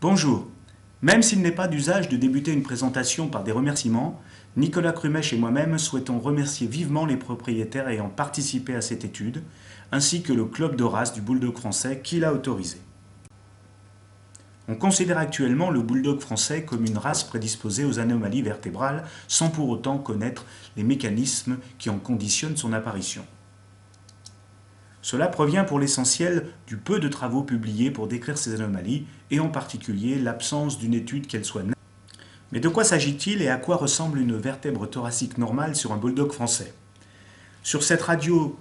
Bonjour. Même s'il n'est pas d'usage de débuter une présentation par des remerciements, Nicolas Crumèche et moi-même souhaitons remercier vivement les propriétaires ayant participé à cette étude, ainsi que le club de race du bulldog français qui l'a autorisé. On considère actuellement le bulldog français comme une race prédisposée aux anomalies vertébrales sans pour autant connaître les mécanismes qui en conditionnent son apparition. Cela provient pour l'essentiel du peu de travaux publiés pour décrire ces anomalies et en particulier l'absence d'une étude qu'elle soit naturelle. Mais de quoi s'agit-il et à quoi ressemble une vertèbre thoracique normale sur un bulldog français? Sur cette radio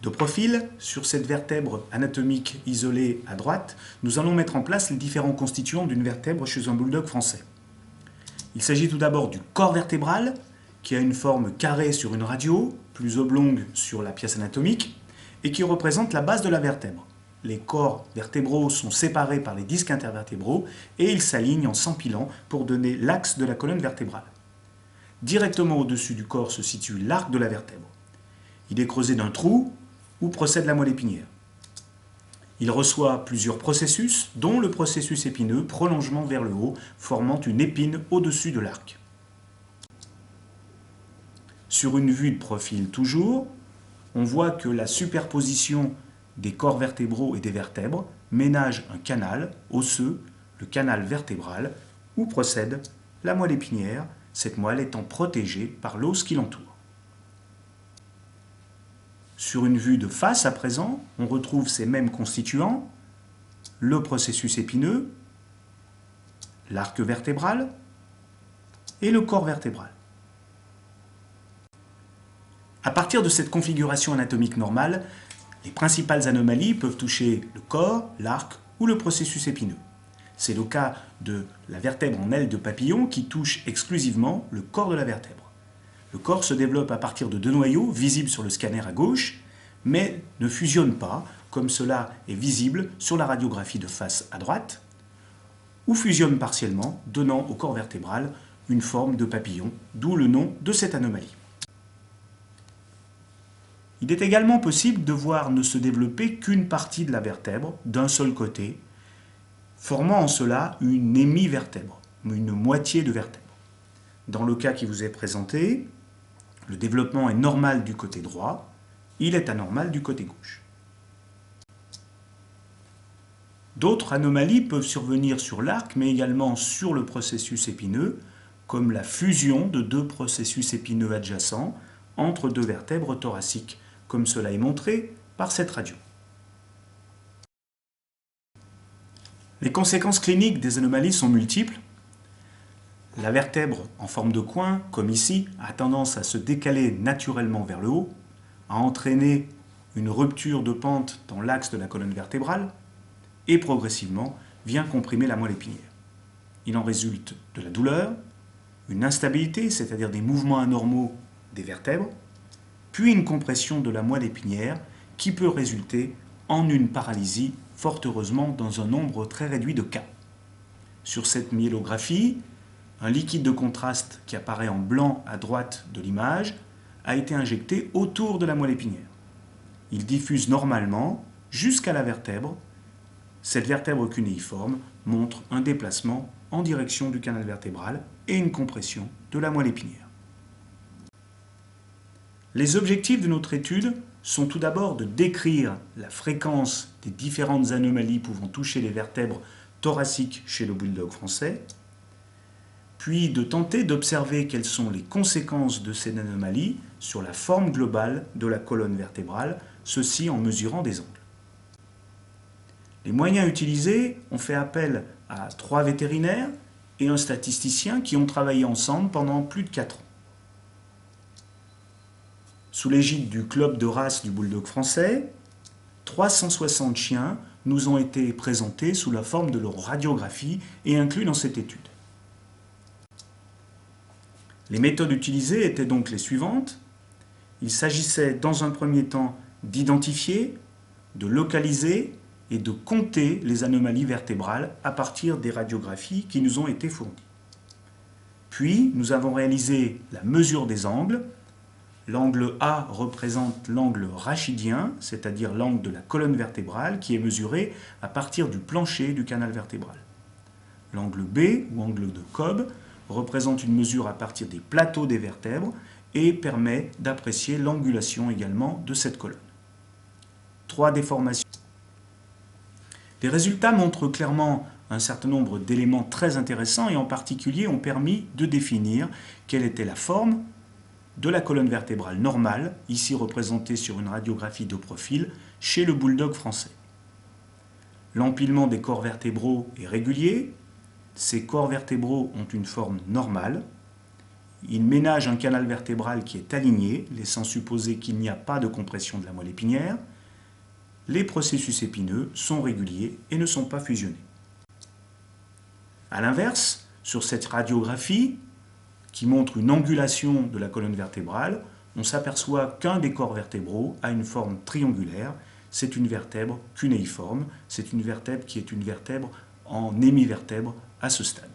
de profil, sur cette vertèbre anatomique isolée à droite, nous allons mettre en place les différents constituants d'une vertèbre chez un bulldog français. Il s'agit tout d'abord du corps vertébral, qui a une forme carrée sur une radio, plus oblongue sur la pièce anatomique, et qui représente la base de la vertèbre. Les corps vertébraux sont séparés par les disques intervertébraux et ils s'alignent en s'empilant pour donner l'axe de la colonne vertébrale. Directement au-dessus du corps se situe l'arc de la vertèbre. Il est creusé d'un trou où procède la moelle épinière. Il reçoit plusieurs processus, dont le processus épineux, prolongement vers le haut, formant une épine au-dessus de l'arc. Sur une vue de profil toujours, on voit que la superposition des corps vertébraux et des vertèbres ménage un canal osseux, le canal vertébral, où procède la moelle épinière, cette moelle étant protégée par l'os qui l'entoure. Sur une vue de face à présent, on retrouve ces mêmes constituants, le processus épineux, l'arc vertébral et le corps vertébral. À partir de cette configuration anatomique normale, les principales anomalies peuvent toucher le corps, l'arc ou le processus épineux. C'est le cas de la vertèbre en aile de papillon qui touche exclusivement le corps de la vertèbre. Le corps se développe à partir de deux noyaux visibles sur le scanner à gauche, mais ne fusionne pas, comme cela est visible sur la radiographie de face à droite, ou fusionne partiellement, donnant au corps vertébral une forme de papillon, d'où le nom de cette anomalie. Il est également possible de voir ne se développer qu'une partie de la vertèbre, d'un seul côté, formant en cela une hémivertèbre, une moitié de vertèbre. Dans le cas qui vous est présenté, le développement est normal du côté droit, il est anormal du côté gauche. D'autres anomalies peuvent survenir sur l'arc, mais également sur le processus épineux, comme la fusion de deux processus épineux adjacents entre deux vertèbres thoraciques, comme cela est montré par cette radio. Les conséquences cliniques des anomalies sont multiples. La vertèbre en forme de coin, comme ici, a tendance à se décaler naturellement vers le haut, à entraîner une rupture de pente dans l'axe de la colonne vertébrale et progressivement vient comprimer la moelle épinière. Il en résulte de la douleur, une instabilité, c'est-à-dire des mouvements anormaux des vertèbres, puis une compression de la moelle épinière qui peut résulter en une paralysie, fort heureusement dans un nombre très réduit de cas. Sur cette myélographie, un liquide de contraste qui apparaît en blanc à droite de l'image a été injecté autour de la moelle épinière. Il diffuse normalement jusqu'à la vertèbre. Cette vertèbre cunéiforme montre un déplacement en direction du canal vertébral et une compression de la moelle épinière. Les objectifs de notre étude sont tout d'abord de décrire la fréquence des différentes anomalies pouvant toucher les vertèbres thoraciques chez le bulldog français, puis de tenter d'observer quelles sont les conséquences de ces anomalies sur la forme globale de la colonne vertébrale, ceci en mesurant des angles. Les moyens utilisés ont fait appel à 3 vétérinaires et un statisticien qui ont travaillé ensemble pendant plus de 4 ans. Sous l'égide du club de race du bulldog français, 360 chiens nous ont été présentés sous la forme de leur radiographie et inclus dans cette étude. Les méthodes utilisées étaient donc les suivantes. Il s'agissait dans un premier temps d'identifier, de localiser et de compter les anomalies vertébrales à partir des radiographies qui nous ont été fournies. Puis, nous avons réalisé la mesure des angles. L'angle A représente l'angle rachidien, c'est-à-dire l'angle de la colonne vertébrale qui est mesuré à partir du plancher du canal vertébral. L'angle B, ou angle de Cobb, représente une mesure à partir des plateaux des vertèbres et permet d'apprécier l'angulation également de cette colonne. 3 déformations. Les résultats montrent clairement un certain nombre d'éléments très intéressants et en particulier ont permis de définir quelle était la forme de la colonne vertébrale normale, ici représentée sur une radiographie de profil, chez le bulldog français. L'empilement des corps vertébraux est régulier, ces corps vertébraux ont une forme normale, ils ménagent un canal vertébral qui est aligné, laissant supposer qu'il n'y a pas de compression de la moelle épinière. Les processus épineux sont réguliers et ne sont pas fusionnés. A l'inverse, sur cette radiographie, qui montre une angulation de la colonne vertébrale, on s'aperçoit qu'un des corps vertébraux a une forme triangulaire. C'est une vertèbre cunéiforme, c'est une vertèbre qui est une vertèbre en hémivertèbre à ce stade.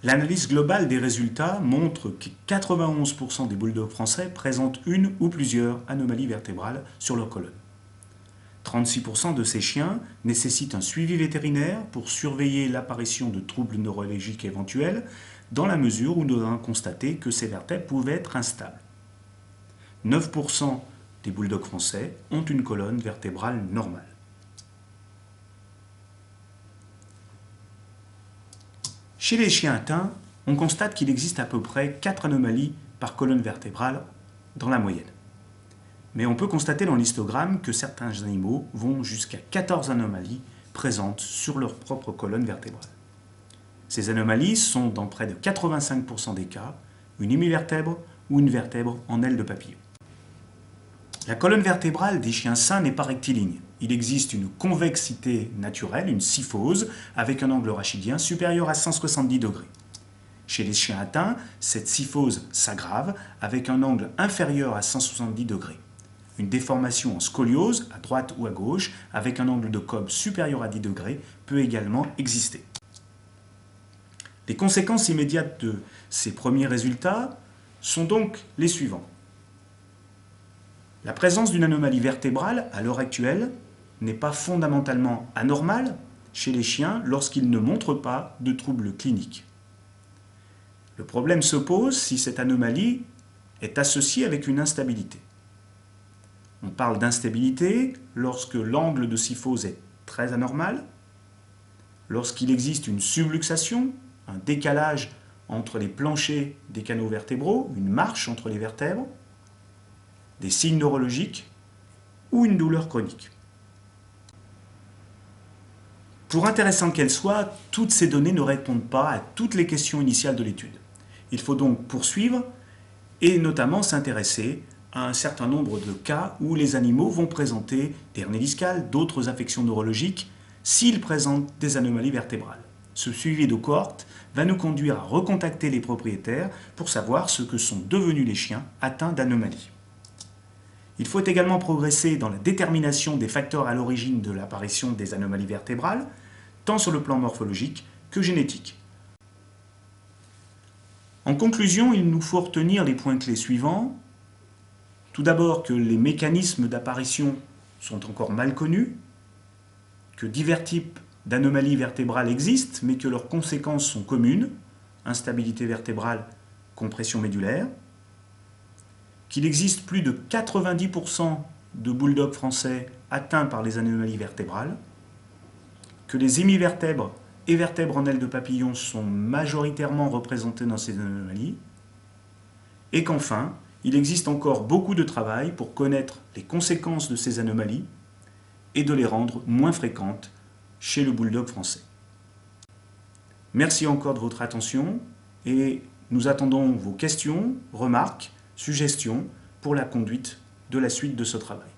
L'analyse globale des résultats montre que 91% des bulldogs français présentent une ou plusieurs anomalies vertébrales sur leur colonne. 36% de ces chiens nécessitent un suivi vétérinaire pour surveiller l'apparition de troubles neurologiques éventuels, dans la mesure où nous avons constaté que ces vertèbres pouvaient être instables. 9% des bulldogs français ont une colonne vertébrale normale. Chez les chiens atteints, on constate qu'il existe à peu près 4 anomalies par colonne vertébrale dans la moyenne. Mais on peut constater dans l'histogramme que certains animaux vont jusqu'à 14 anomalies présentes sur leur propre colonne vertébrale. Ces anomalies sont dans près de 85% des cas une hémivertèbre ou une vertèbre en aile de papillon. La colonne vertébrale des chiens sains n'est pas rectiligne. Il existe une convexité naturelle, une syphose, avec un angle rachidien supérieur à 170 degrés. Chez les chiens atteints, cette syphose s'aggrave avec un angle inférieur à 170 degrés. Une déformation en scoliose, à droite ou à gauche, avec un angle de Cobb supérieur à 10 degrés, peut également exister. Les conséquences immédiates de ces premiers résultats sont donc les suivants. La présence d'une anomalie vertébrale, à l'heure actuelle, n'est pas fondamentalement anormale chez les chiens lorsqu'ils ne montrent pas de troubles cliniques. Le problème se pose si cette anomalie est associée avec une instabilité. On parle d'instabilité lorsque l'angle de syphose est très anormal, lorsqu'il existe une subluxation, un décalage entre les planchers des canaux vertébraux, une marche entre les vertèbres, des signes neurologiques ou une douleur chronique. Pour intéressantes qu'elles soient, toutes ces données ne répondent pas à toutes les questions initiales de l'étude. Il faut donc poursuivre et notamment s'intéresser à un certain nombre de cas où les animaux vont présenter des hernies discales, d'autres affections neurologiques, s'ils présentent des anomalies vertébrales. Ce suivi de cohorte va nous conduire à recontacter les propriétaires pour savoir ce que sont devenus les chiens atteints d'anomalies. Il faut également progresser dans la détermination des facteurs à l'origine de l'apparition des anomalies vertébrales, tant sur le plan morphologique que génétique. En conclusion, il nous faut retenir les points clés suivants. Tout d'abord que les mécanismes d'apparition sont encore mal connus, que divers types d'anomalies vertébrales existent, mais que leurs conséquences sont communes, instabilité vertébrale, compression médulaire, qu'il existe plus de 90% de bulldogs français atteints par les anomalies vertébrales, que les hémivertèbres et vertèbres en aile de papillon sont majoritairement représentés dans ces anomalies, et qu'enfin, il existe encore beaucoup de travail pour connaître les conséquences de ces anomalies et de les rendre moins fréquentes chez le bulldog français. Merci encore de votre attention et nous attendons vos questions, remarques, suggestions pour la conduite de la suite de ce travail.